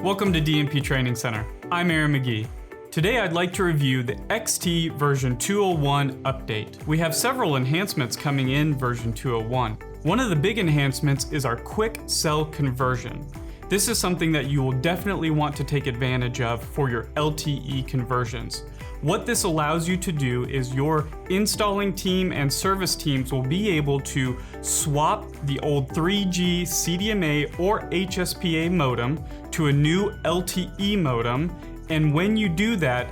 Welcome to DMP Training Center. I'm Aaron McGee. Today I'd like to review the XT version 201 update. We have several enhancements coming in version 201. One of the big enhancements is our quick cell conversion. This is something that you will definitely want to take advantage of for your LTE conversions. What this allows you to do is your installing team and service teams will be able to swap the old 3G CDMA or HSPA modem to a new LTE modem, and when you do that,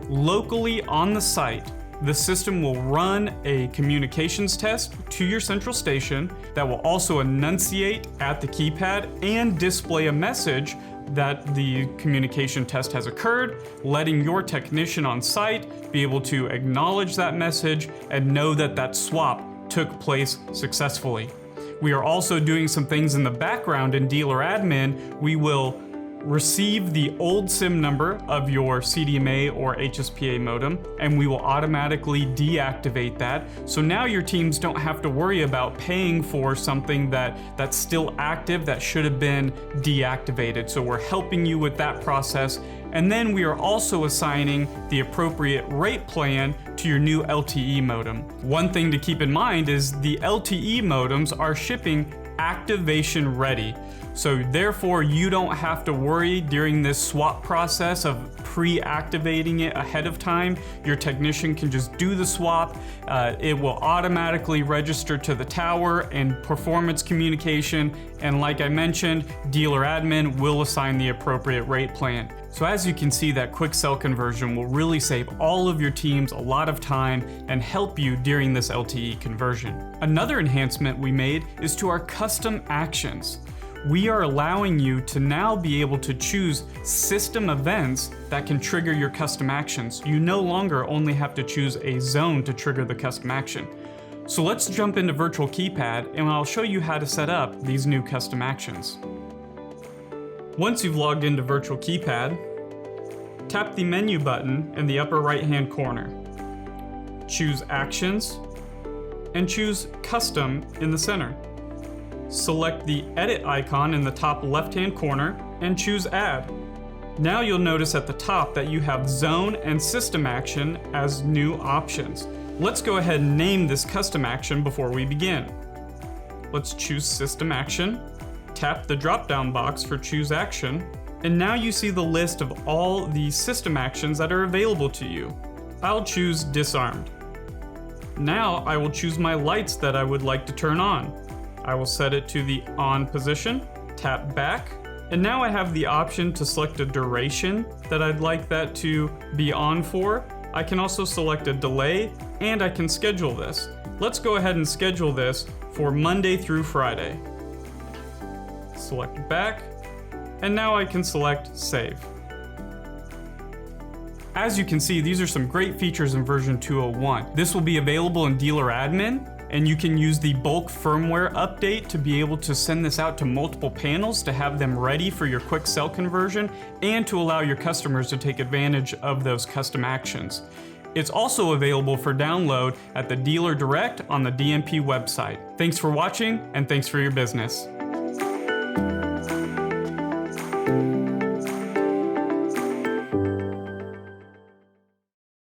locally on the site, the system will run a communications test to your central station that will also enunciate at the keypad and display a message that the communication test has occurred, letting your technician on site be able to acknowledge that message and know that that swap took place successfully. We are also doing some things in the background in dealer admin. We will receive the old SIM number of your CDMA or HSPA modem, and we will automatically deactivate that. So now your teams don't have to worry about paying for something that's still active that should have been deactivated. So we're helping you with that process. And then we are also assigning the appropriate rate plan to your new LTE modem. One thing to keep in mind is the LTE modems are shipping activation ready. So therefore you don't have to worry during this swap process of pre-activating it ahead of time. Your technician can just do the swap. It will automatically register to the tower and performance communication. And like I mentioned, dealer admin will assign the appropriate rate plan. So as you can see, that quick cell conversion will really save all of your teams a lot of time and help you during this LTE conversion. Another enhancement we made is to our custom actions. We are allowing you to now be able to choose system events that can trigger your custom actions. You no longer only have to choose a zone to trigger the custom action. So let's jump into Virtual Keypad and I'll show you how to set up these new custom actions. Once you've logged into Virtual Keypad, tap the menu button in the upper right-hand corner. Choose Actions and choose Custom in the center. Select the edit icon in the top left-hand corner and choose Add. Now you'll notice at the top that you have Zone and System Action as new options. Let's go ahead and name this custom action before we begin. Let's choose System Action, tap the drop-down box for Choose Action, and now you see the list of all the system actions that are available to you. I'll choose Disarmed. Now I will choose my lights that I would like to turn on. I will set it to the on position, tap back, and now I have the option to select a duration that I'd like that to be on for. I can also select a delay, and I can schedule this. Let's go ahead and schedule this for Monday through Friday. Select back, and now I can select Save. As you can see, these are some great features in version 201. This will be available in dealer admin, and you can use the bulk firmware update to be able to send this out to multiple panels to have them ready for your quick cell conversion and to allow your customers to take advantage of those custom actions. It's also available for download at the dealer direct on the DMP website. Thanks for watching, and thanks for your business.